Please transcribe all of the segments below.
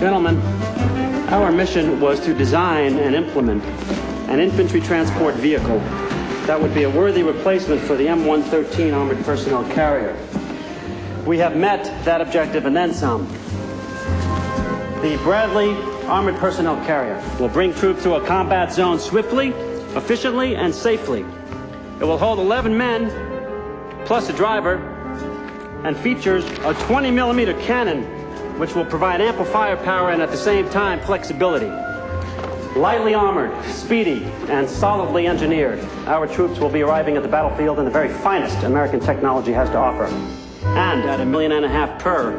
Gentlemen, our mission was to design and implement an infantry transport vehicle that would be a worthy replacement for the M113 armored personnel carrier. We have met that objective and then some. The Bradley armored personnel carrier will bring troops to a combat zone swiftly, efficiently, and safely. It will hold 11 men, plus a driver, and features a 20-millimeter cannon, which will provide ample firepower and at the same time flexibility. Lightly armored, speedy, and solidly engineered, our troops will be arriving at the battlefield in the very finest American technology has to offer. And at $1.5 million per,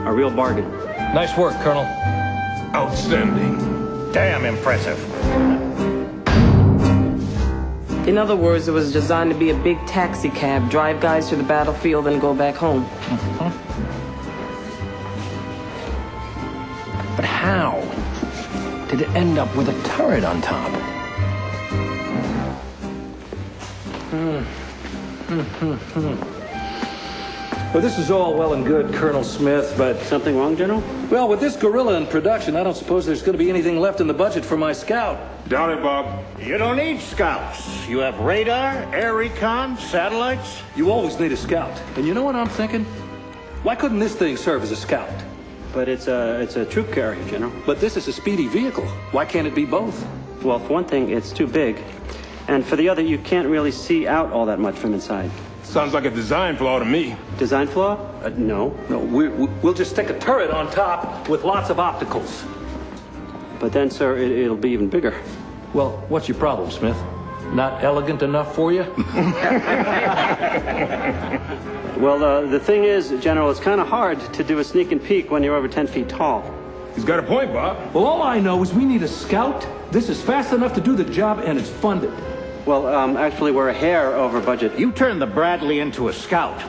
a real bargain. Nice work, Colonel. Outstanding. Damn impressive. In other words, it was designed to be a big taxi cab, drive guys to the battlefield and go back home. But how did it end up with a turret on top? Well, this is all well and good, Colonel Smith, but... Something wrong, General? Well, with this gorilla in production, I don't suppose there's going to be anything left in the budget for my scout. Doubt it, Bob. You don't need scouts. You have radar, air recon, satellites. You always need a scout. And you know what I'm thinking? Why couldn't this thing serve as a scout? But it's a troop carrier, General. But this is a speedy vehicle. Why can't it be both? Well, for one thing, it's too big. And for the other, you can't really see out all that much from inside. Sounds like a design flaw to me. Design flaw? No. No, we'll just stick a turret on top with lots of opticals. But then, sir, it'll be even bigger. Well, what's your problem, Smith? Not elegant enough for you? Well, the thing is, General, it's kind of hard to do a sneak and peek when you're over 10 feet tall. He's got a point, Bob. Well, all I know is we need a scout. This is fast enough to do the job, and it's funded. Well, actually, we're a hair over budget. You turned the Bradley into a scout.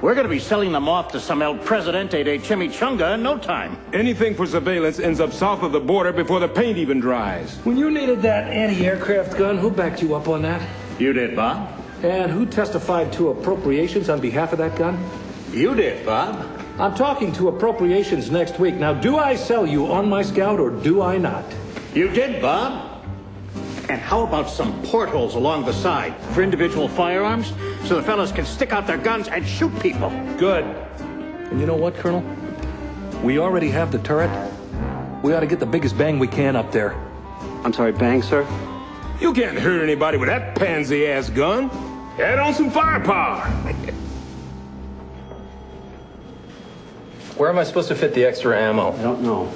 We're going to be selling them off to some El Presidente de Chimichanga in no time. Anything for surveillance ends up south of the border before the paint even dries. When you needed that anti-aircraft gun, who backed you up on that? You did, Bob. And who testified to appropriations on behalf of that gun? You did, Bob. I'm talking to appropriations next week. Now, do I sell you on my scout or do I not? You did, Bob. And how about some portholes along the side for individual firearms so the fellas can stick out their guns and shoot people? Good. And you know what, Colonel? We already have the turret. We ought to get the biggest bang we can up there. I'm sorry, bang, sir? You can't hurt anybody with that pansy-ass gun. Add on some firepower. Where am I supposed to fit the extra ammo? I don't know.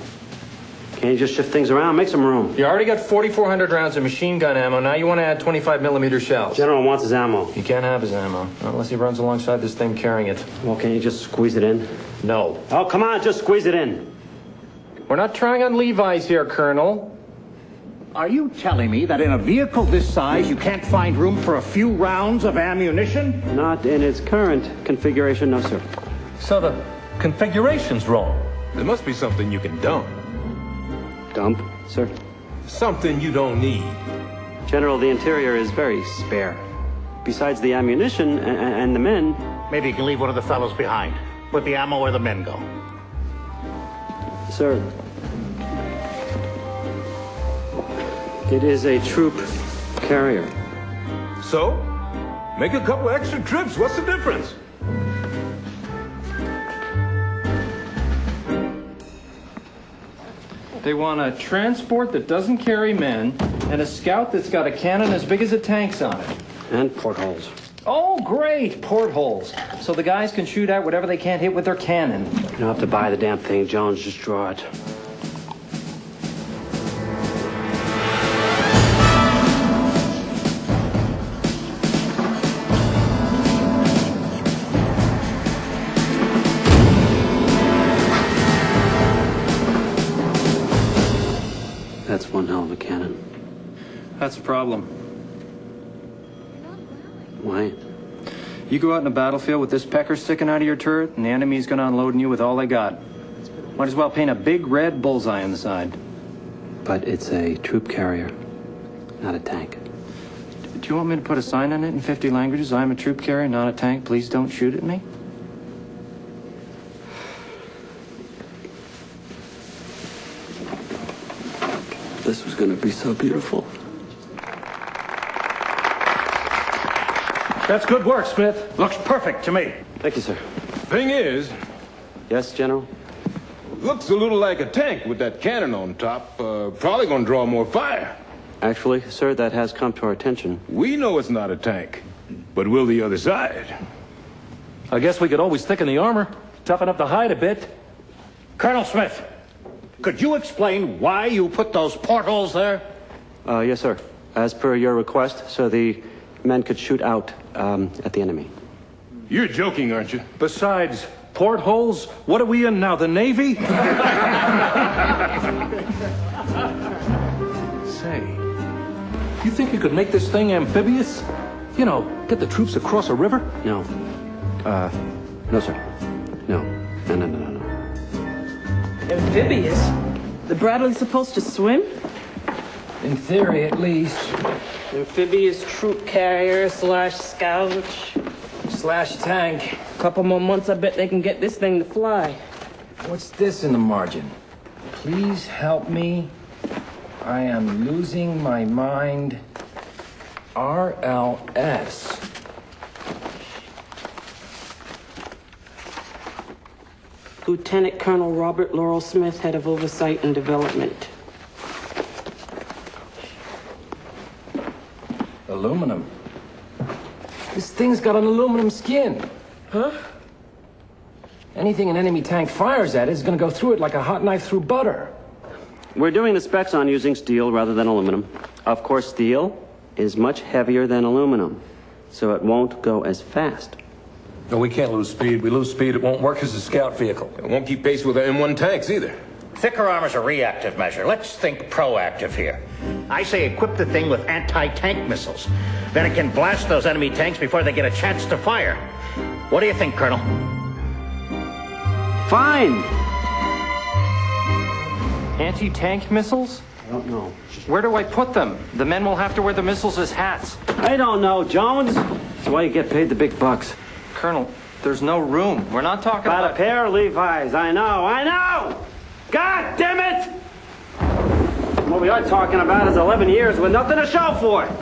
Can't you just shift things around? Make some room. You already got 4,400 rounds of machine gun ammo. Now you want to add 25-millimeter shells. General wants his ammo. You can't have his ammo, not unless he runs alongside this thing carrying it. Well, can't you just squeeze it in? No. Oh, come on, just squeeze it in. We're not trying on Levi's here, Colonel. Are you telling me that in a vehicle this size you can't find room for a few rounds of ammunition? Not in its current configuration, no, sir. So the configuration's wrong. There must be something you can dump. Dump, sir? Something you don't need. General, the interior is very spare. Besides the ammunition and the men... Maybe you can leave one of the fellows behind. With the ammo where the men go. Sir, it is a troop carrier. So, make a couple extra trips. What's the difference? They want a transport that doesn't carry men and a scout that's got a cannon as big as a tank's on it. And portholes. Oh, great, portholes. So the guys can shoot out whatever they can't hit with their cannon. You don't have to buy the damn thing, Jones. Just draw it. That's one hell of a cannon. That's a problem. Why? You go out in the battlefield with this pecker sticking out of your turret, and the enemy's going to unload on you with all they got. Might as well paint a big red bullseye on the side. But it's a troop carrier, not a tank. Do you want me to put a sign on it in 50 languages? I'm a troop carrier, not a tank. Please don't shoot at me. This was going to be so beautiful. That's good work, Smith. Looks perfect to me. Thank you, sir. Thing is, Yes, General? looks a little like a tank with that cannon on top. Probably gonna draw more fire. Actually, sir, that has come to our attention. We know it's not a tank, but will the other side? I guess we could always thicken the armor, toughen up the hide a bit. Colonel Smith, could you explain why you put those portholes there? Yes, sir. As per your request, so the men could shoot out at the enemy. You're joking, aren't you? Besides, portholes? What are we in now, the Navy? Say, you think you could make this thing amphibious? You know, get the troops across a river? No. No, sir. No. No. Amphibious? The Bradley's supposed to swim? In theory, at least. Amphibious troop carrier / scout. / tank. Couple more months, I bet they can get this thing to fly. What's this in the margin? Please help me. I am losing my mind. RLS. Lieutenant Colonel Robert Laurel Smith, head of oversight and development. Aluminum. This thing's got an aluminum skin. Huh? Anything an enemy tank fires at is gonna go through it like a hot knife through butter. We're doing the specs on using steel rather than aluminum. Of course, steel is much heavier than aluminum, so it won't go as fast. No, we can't lose speed. We lose speed, it won't work as a scout vehicle. It won't keep pace with the M1 tanks either. Thicker armor's a reactive measure. Let's think proactive here. I say equip the thing with anti-tank missiles. Then it can blast those enemy tanks before they get a chance to fire. What do you think, Colonel? Fine! Anti-tank missiles? I don't know. Where do I put them? The men will have to wear the missiles as hats. I don't know, Jones. That's why you get paid the big bucks. Colonel, there's no room. We're not talking About about... a pair of Levi's. I know! God damn it! What we are talking about is 11 years with nothing to show for it.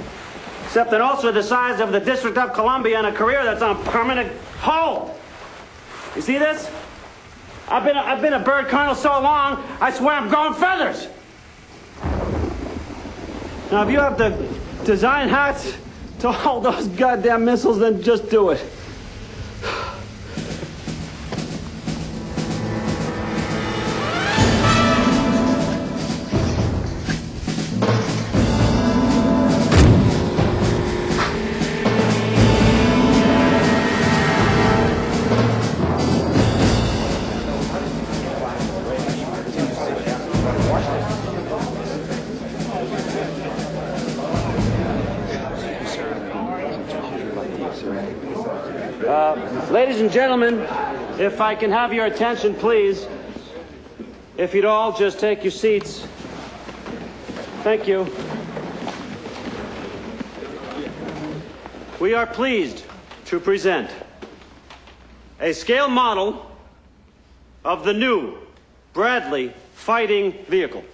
Except an ulcer the size of the District of Columbia and a career that's on permanent hold. You see this? I've been a bird colonel so long, I swear I'm growing feathers. Now, if you have to design hats to hold those goddamn missiles, then just do it. Ladies and gentlemen, if I can have your attention, please. If you'd all just take your seats. Thank you. We are pleased to present a scale model of the new Bradley fighting vehicle.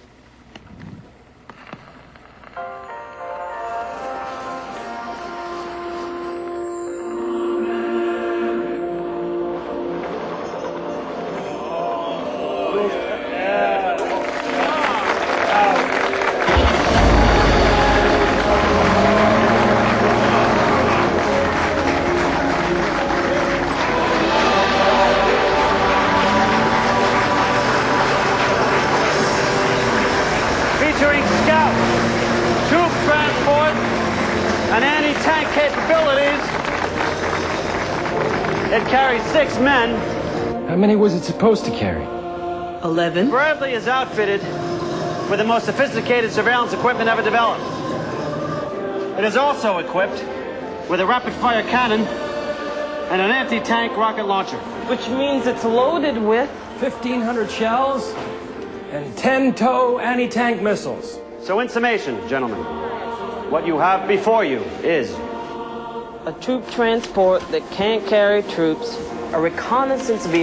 Featuring scout, troop transport, and anti-tank capabilities. It carries 6 men. How many was it supposed to carry? 11. Bradley is outfitted with the most sophisticated surveillance equipment ever developed. It is also equipped with a rapid-fire cannon and an anti-tank rocket launcher. Which means it's loaded with 1,500 shells and 10-tow anti-tank missiles. So in summation, gentlemen, what you have before you is a troop transport that can't carry troops, a reconnaissance vehicle